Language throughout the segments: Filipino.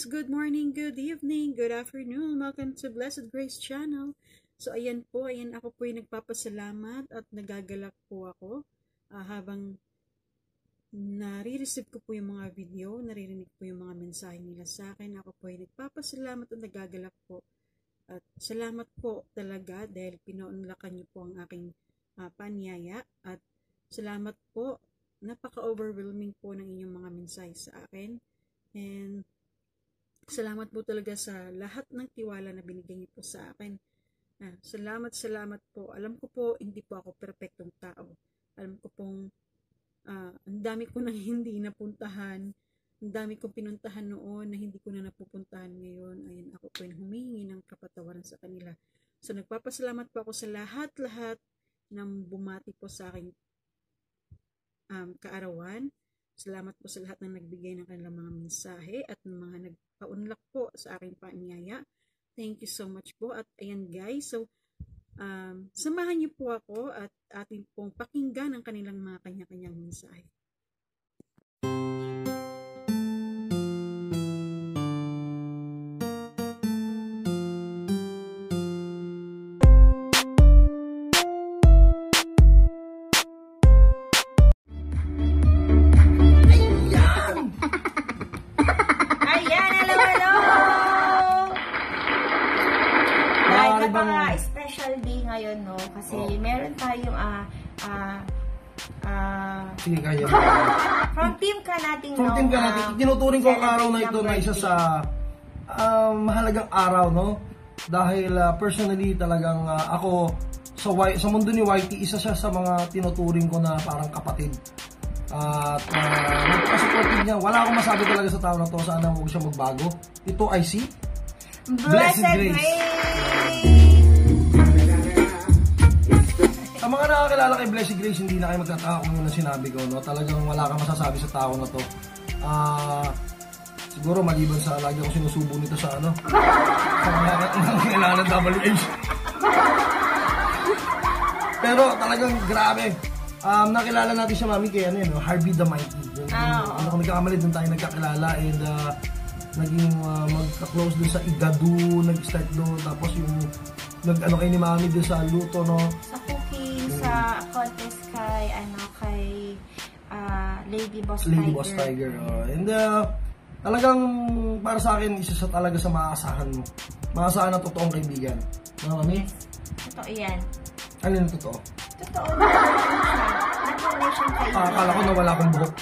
Good morning, good evening, good afternoon. Welcome to Blessed Grace channel. So ayan ako po yung nagpapasalamat at nagagalak po ako habang nare-receive ko po yung mga video, naririnig po yung mga mensahe nila sa akin. Ako po yung nagpapasalamat at nagagalak po. At salamat po talaga dahil pinaunlakan niyo po ang aking panyaya. At salamat po, napaka-overwhelming po ng inyong mga mensahe sa akin. And salamat po talaga sa lahat ng tiwala na binigay niyo po sa akin. Salamat po. Alam ko po, hindi po ako perfectong tao. Alam ko pong ang dami ko nang hindi napuntahan. Ang dami kong pinuntahan noon na hindi ko na napupuntahan ngayon. Ayun, ako po yung humingi ng kapatawaran sa kanila. So, nagpapasalamat po ako sa lahat-lahat ng bumati po sa aking kaarawan. Salamat po sa lahat ng nagbigay ng kanilang mga mensahe at ng mga nagpaunlak po sa aking paanyaya. Thank you so much po. At ayan guys, so samahan niyo po ako at atin pong pakinggan ang kanilang mga kanya-kanyang mensahe. Special day ngayon, no? Kasi meron tayong sige, kaya. From team ka natin, no? From team ka natin. Tinuturing ko ang araw na ito na isa sa mahalagang araw, no? Dahil personally talagang ako sa mundo ni Whitey, isa siya sa mga tinuturing ko na parang kapatid. At nagpasupportive niya. Wala akong masabi talaga sa tao na to. Sana huwag siya magbago. Ito ay si Blessed Grace. Sa mga nakakilala kay Blessed Grace, hindi na kayo magtataka kung ano sinabi ko, no? Talagang wala kang masasabi sa tao na to. Siguro maliban sa lagi akong sinusubo nito sa ano, sa mga nakakilala ng WH. Pero talagang grabe. Nakilala natin siya, mami, kay Harvey the Mighty. Kung nagkakamali, doon tayo nagkakilala and naging magka-close doon sa Igadu, nag-start doon, tapos yung nag-ano kay ni mami doon sa luto, no? Sa cooking, sa contest kay Lady Boss Tiger. And talagang para sa akin, isa sa talaga sa maaasahan mo. Maaasahan na totoong kaibigan. Ano, mami? Totoo yan. Ano yung totoo? Totoo na nag-relation kayo. Akala ko na wala akong buhok.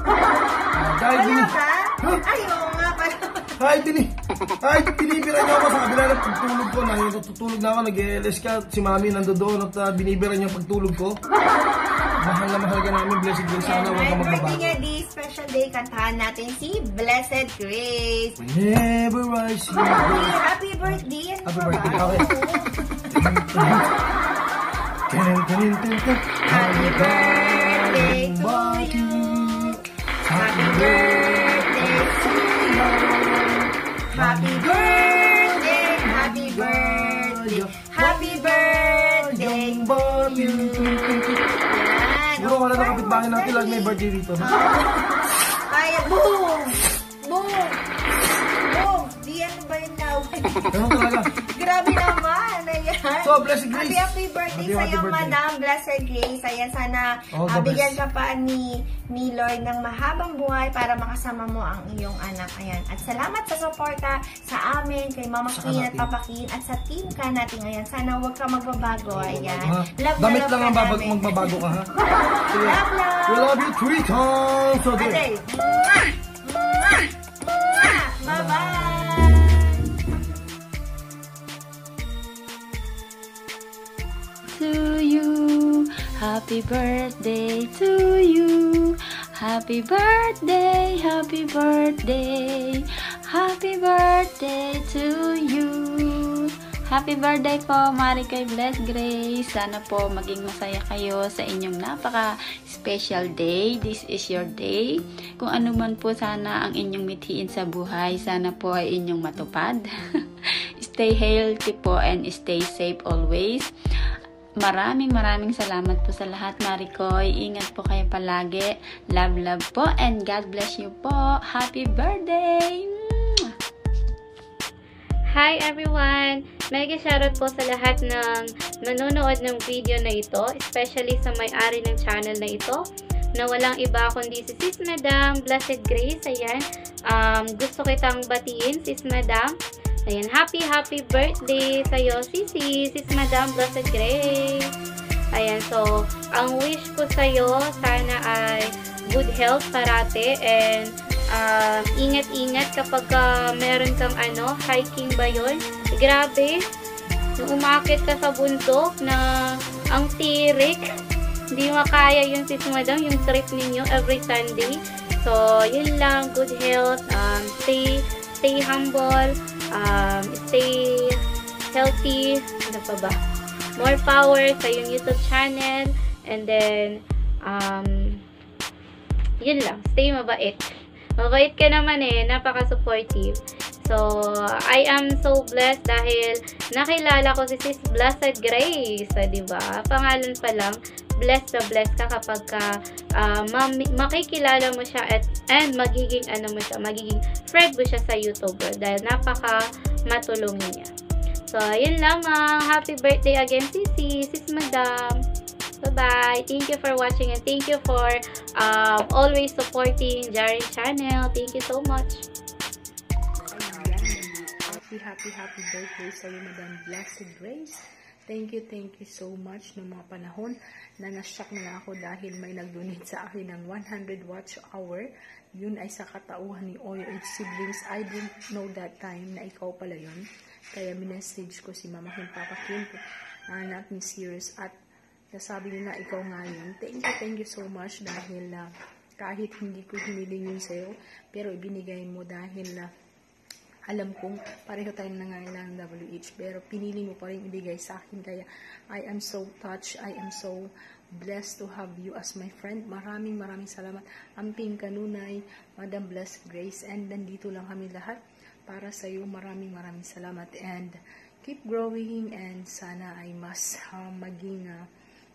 Wala ka? Ayaw nga pala. Kahit binibira niyo ako sa kabila ng pagtulog ko, natutulog na ako, nag-ELS ka, si mami nandoon at binibira niyo ang pagtulog ko. Mahal na mahal ka namin, Blessed Grace. Sana huwag ka magbabago. Birthday niya, this special day, kantahan natin si Blessed Grace. Whenever I see you. Happy birthday. Happy birthday. Okay. Happy birthday to you. Happy birthday to you. Happy birthday, happy birthday, happy birthday to you. Puro wala na kapitbahay natin lang may birthday dito. Ay, boom! Boom! Boom! Di ano ba yung tawag? Ganun talaga. Grabe naman! Ayan. So, Blessed Grace. Happy birthday sa'yo, Madam Blessed Grace. Ayan, sana bigyan ka pa ni Lord ng mahabang buhay para makasama mo ang iyong anak. Ayan. At salamat sa suporta sa amin, kay Mama Queen at Papa Queen, at sa team ka natin. Ayan, sana huwag ka magbabago. Ayan. Damit lang ang magbabago ka, ha? Love. We love you 3 times. So, Bye-bye. To you, happy birthday to you, happy birthday, happy birthday, happy birthday to you. Happy birthday po, Mari kay Blessed Grace. Sana po maging masaya kayo sa inyong napaka-special day. This is your day. Kung ano man po sana ang inyong mithiin sa buhay, sana po ay inyong matupad. Stay healthy po and stay safe always. Maraming salamat po sa lahat, Maricoy. Ingat po kayo palagi. Love po and God bless you po. Happy birthday! Hi everyone! Mega shoutout po sa lahat ng manonood ng video na ito, especially sa may-ari ng channel na ito, na walang iba kundi si Sis Madam Blessed Grace. Ayan, gusto kitang batiin, Sis Madam. Ayan, happy birthday sa'yo, Sis Madam Blessed Grace. Ayan, so, ang wish ko sa'yo, sana ay good health parate, and ingat-ingat kapag meron kang hiking ba yun? Grabe, nung umakit ka sa bundok na ang tirik, hindi makaya yun, Sis Madam, yung trip ninyo every Sunday. So, yun lang, good health, stay humble, stay healthy, ano pa ba? More power sa yung YouTube channel, and then, yun lang, stay mabait. Mabait ka naman napaka-supportive. So, I am so blessed dahil nakilala ko si Sis Blessed Grace, diba? Pangalan pa lang, blessed ka kapag makikilala mo siya and magiging magiging friend mo siya sa YouTuber dahil napaka matulungin niya. So, yun lamang. Happy birthday again, Sis Madam. Bye-bye. Thank you for watching and thank you for always supporting Jaren channel. Thank you so much. Happy birthday sa iyo, Madam Blessed Grace. Thank you so much ng mga panahon na nashock na lang ako dahil may nag-donate sa akin ng 100 watch hour. Yun ay sa katauhan ni OH Siblings. I didn't know that time na ikaw pala yun. Kaya minessage ko si Mama Kim, Papa Kim, natin serious at nasabi niya na ikaw nga yun. Thank you so much dahil kahit hindi ko hiniling yun sa'yo, pero ibinigay mo dahil alam kong pareho tayong nangangailangan ng WH, pero pinili mo pa rin ibigay sa akin. Kaya I am so touched, I am so blessed to have you as my friend. Maraming salamat. Amping Kanunay, Madam Blessed Grace, and nandito lang kami lahat para sa iyo. Maraming salamat and keep growing, and sana ay mas maging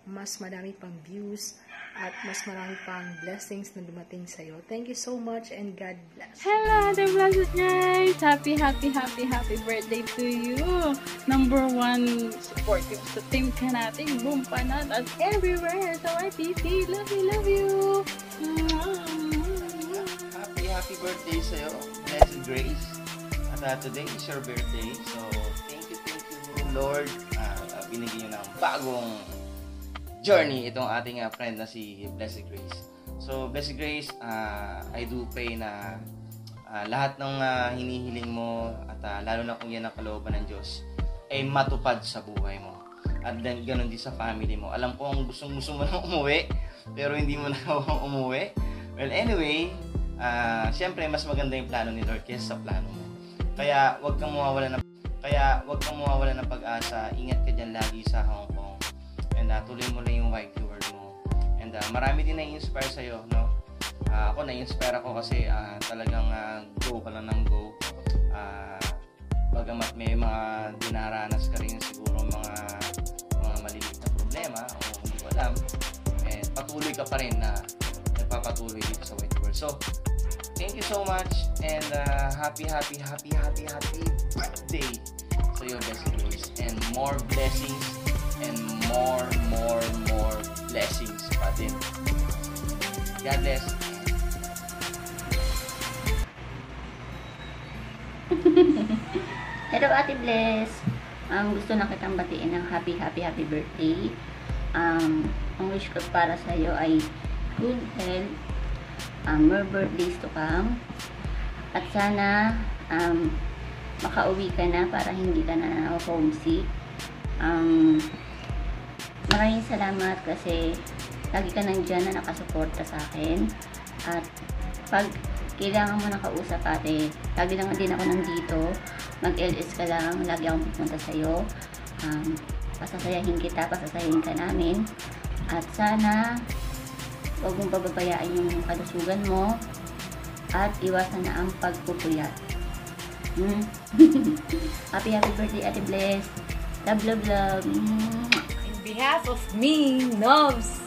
mas marami pang views at mas marami pang blessings na dumating sa iyo. Thank you so much and God bless. Hello, the Blessed Grace! Happy birthday to you! Number 1 supportive sa team ka natin. Boom, panat at everywhere sa YTC. Love you! Happy birthday sa iyo, Blessed Grace. At today is your birthday. So, thank you Lord. Binigyan niyo ng bagong journey itong ating friend na si Blessed Grace. So, Blessed Grace, I do pray na lahat ng hinihiling mo at lalo na kung yan ang kalooban ng Diyos ay matupad sa buhay mo. At then, ganun din sa family mo. Alam ko ang gusto mo nang umuwi, pero hindi mo na umuwi. Well, anyway, siyempre, mas maganda yung plano ni Lord kaysa sa plano mo. Kaya, wag kang mawawala ng pag-asa. Ingat ka dyan lagi sa Hong Kong. And tuloy mo lang yung white word mo. And marami din na-inspire sa'yo, no? Ako na-inspire ako kasi talagang go ka lang ng go. Bagamat may mga dinaranas ka rin siguro mga maliliit na problema o hindi ko alam, eh, patuloy ka pa rin na nagpapatuloy dito sa white word. So, thank you so much and happy birthday sa iyo, Blessed Grace, and more blessings and more blessings pa din. God bless. Hello, Ate Bless. Gusto na kitang batiin ng happy birthday. Ang wish ko para sa iyo ay good health, more birthdays to come, at sana makauwi ka na para hindi ka na homesick. Maraming salamat kasi lagi ka nandyan na nakasuporta sa akin, at pag kailangan mo nakausap, ate, lagi lang din ako nandito. Mag-LS ka lang, lagi akong pupunta sa'yo. Pasasayahin kita, pasasayahin ka namin, at sana huwag mong pababayaan yung kalusugan mo at iwasan na ang pagpupuyat. Happy birthday, Ate Bless. Love. behalf of me, Nobs,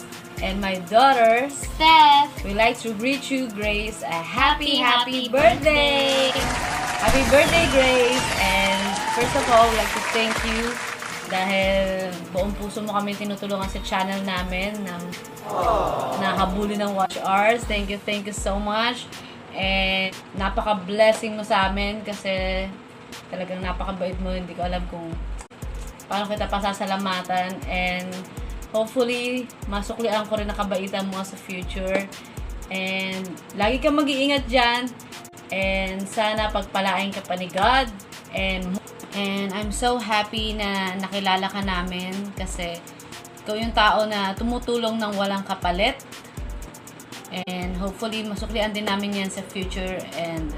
and my daughter, Steph, we'd like to greet you, Grace, a happy birthday! Happy birthday, Grace! And first of all, we'd like to thank you dahil buong puso mo kami tinutulungan sa channel namin ng nahabuli ng watch hours. Thank you so much. And napaka-blessing mo sa amin kasi talagang napakabait mo. Hindi ko alam kung paano kita pasasalamatan. And hopefully, masuklian ko rin ang kabaitan mo sa future. And lagi kang mag-iingat dyan. And sana pagpalain ka pa ni God. And I'm so happy na nakilala ka namin kasi ikaw yung tao na tumutulong ng walang kapalit. And hopefully, masuklian din namin yan sa future. And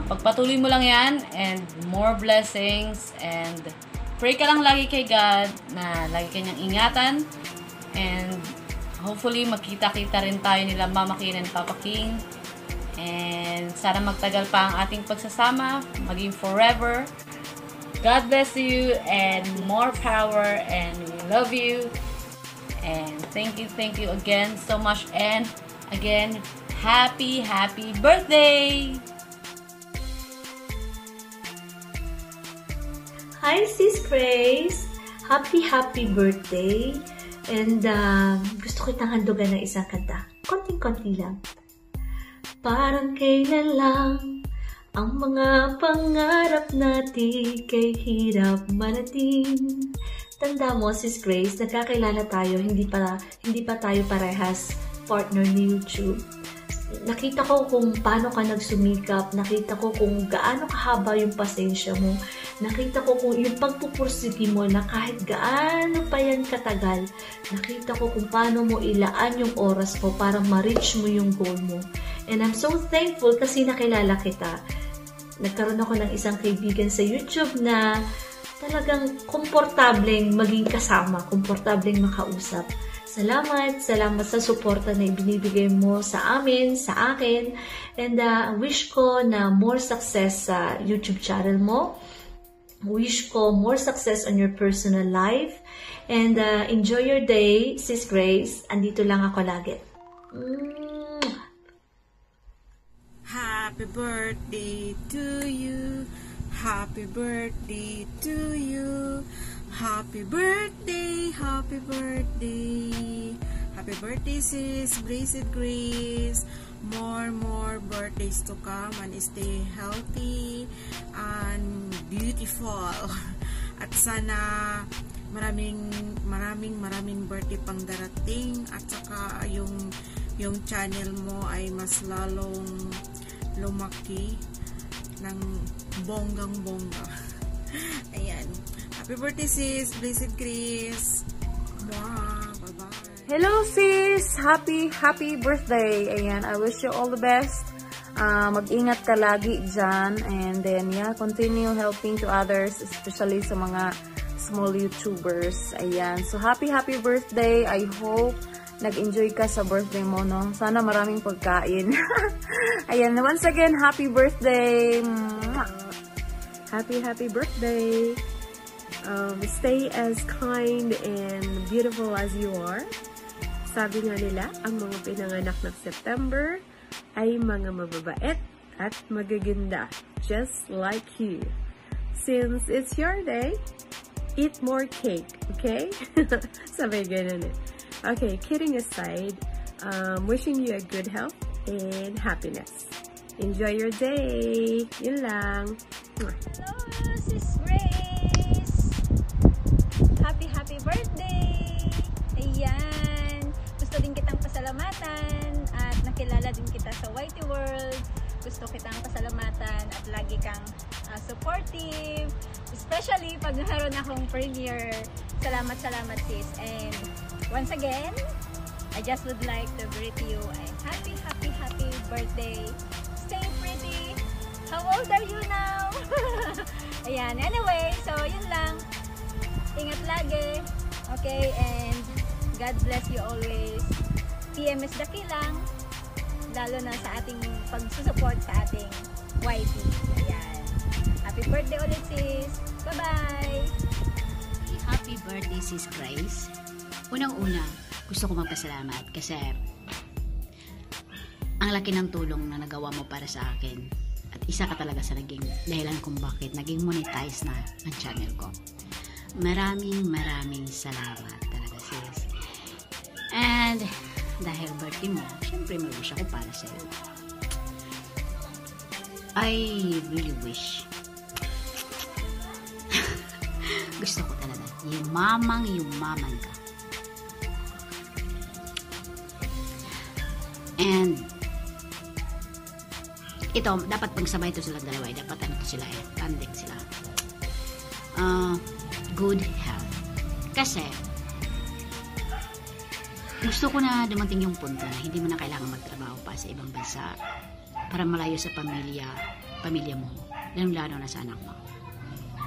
pagpatuloy mo lang yan and more blessings. And pray ka lang lagi kay God na lagi kanyang ingatan. And hopefully, magkita-kita rin tayo nila Mama King and Papa King. And sana magtagal pa ang ating pagsasama, maging forever. God bless you and more power, and we love you. And thank you again so much. And again, happy birthday! Hi Sis Grace! Happy birthday! And gusto kitang handugan ng isang kanta. Konting-konti lang. Parang kailan lang ang mga pangarap natin kay hirap marating. Tanda mo, Sis Grace, nagkakilala tayo, hindi pa tayo parehas partner ni YouTube. Nakita ko kung paano ka nagsumikap, nakita ko kung gaano kahaba yung pasensya mo, nakita ko kung yung pagpupursigi mo na kahit gaano pa yan katagal, nakita ko kung paano mo ilaan yung oras mo para ma-reach mo yung goal mo. And I'm so thankful kasi nakilala kita. Nagkaroon ako ng isang kaibigan sa YouTube na talagang komportableng maging kasama, komportableng makausap. Salamat sa suporta na ibinibigay mo sa amin, sa akin. And wish ko na more success sa YouTube channel mo. Wish ko more success on your personal life. And enjoy your day, Sis Grace. Andito lang ako lagi. Happy birthday to you. Happy birthday to you. Happy birthday, happy birthday. Happy birthday, Sis Blessed Grace. More birthdays to come, and stay healthy and beautiful. At sana maraming birthday pang darating, at saka yung channel mo ay mas lalong lumaki ng bonggang-bongga. Ayan. Happy birthday, Sis Blessed Grace. Wow, bye-bye. Hello, Sis! Happy birthday! Ayan, I wish you all the best. Mag-ingat ka lagi dyan. And then, yeah, continue helping to others, especially sa mga small YouTubers. Ayan. So, happy birthday. I hope nag-enjoy ka sa birthday mo, no? Sana maraming pagkain. Ayan, once again, happy birthday! Happy birthday! Stay as kind and beautiful as you are. Sabi nga nila, ang mga pinanganak ng September ay mga mababait at magaganda, just like you. Since it's your day, eat more cake, okay? Sabay ganun eh. Okay, kidding aside, wishing you a good health and happiness. Enjoy your day! Yun lang! Hello, Sis Grace! Happy birthday! Ayan! Gusto din kitang pasalamatan at nakilala din kita sa Whitey World. Gusto kitang pasalamatan at lagi kang supportive. Especially pag naroon akong premiere. Salamat sis. And once again, I just would like to greet you a happy birthday. Stay pretty. How old are you now? Ayan. Anyway, so yun lang. Ingat lagi. Okay, and God bless you always. TMS Dakilang. Lalo na sa ating pagsusupport sa ating YT. Ayan. Happy birthday ulit sis. Bye-bye. Happy birthday. birthday, Sis Grace. Unang-una, gusto ko magpasalamat kasi ang laki ng tulong na nagawa mo para sa akin. At isa ka talaga sa naging dahilan kung bakit naging monetize na ang channel ko. Maraming salamat talaga, sis. And dahil birthday mo, syempre may wish ako para sa'yo. I really wish gusto ko talaga yumaman ka. And ito, dapat pagsabay ito silang dalawa. Dapat ano to sila tandem sila. Good health. Kasi gusto ko na dumating yung punto na hindi mo na kailangan magtrabaho pa sa ibang bansa para malayo sa pamilya mo. Lalo na sa anak mo.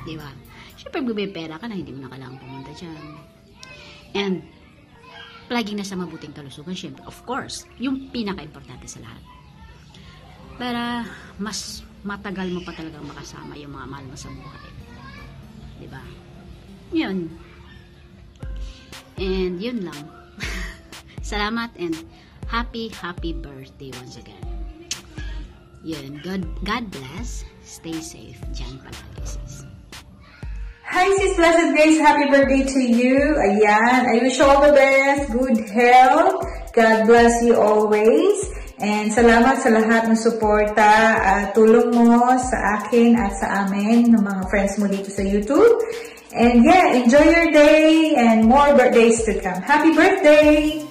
Diba? Siyempre, pera ka na, hindi mo na kailangan pumunta dyan. And laging nasa mabuting kalusugan, siyempre, of course, yung pinaka-importante sa lahat. Para mas matagal mo pa talagang makasama yung mga mahal mo sa buhay. Diba? Yun. And yun lang. Salamat and happy birthday once again. Yun. God bless. Stay safe. Diyan palagi, sis. Hi, Sis Blessed Grace. Happy birthday to you. Ayan. I wish you all the best. Good health. God bless you always. And salamat sa lahat ng suporta at tulong mo sa akin at sa amin ng mga friends mo dito sa YouTube. And yeah, enjoy your day and more birthdays to come. Happy birthday!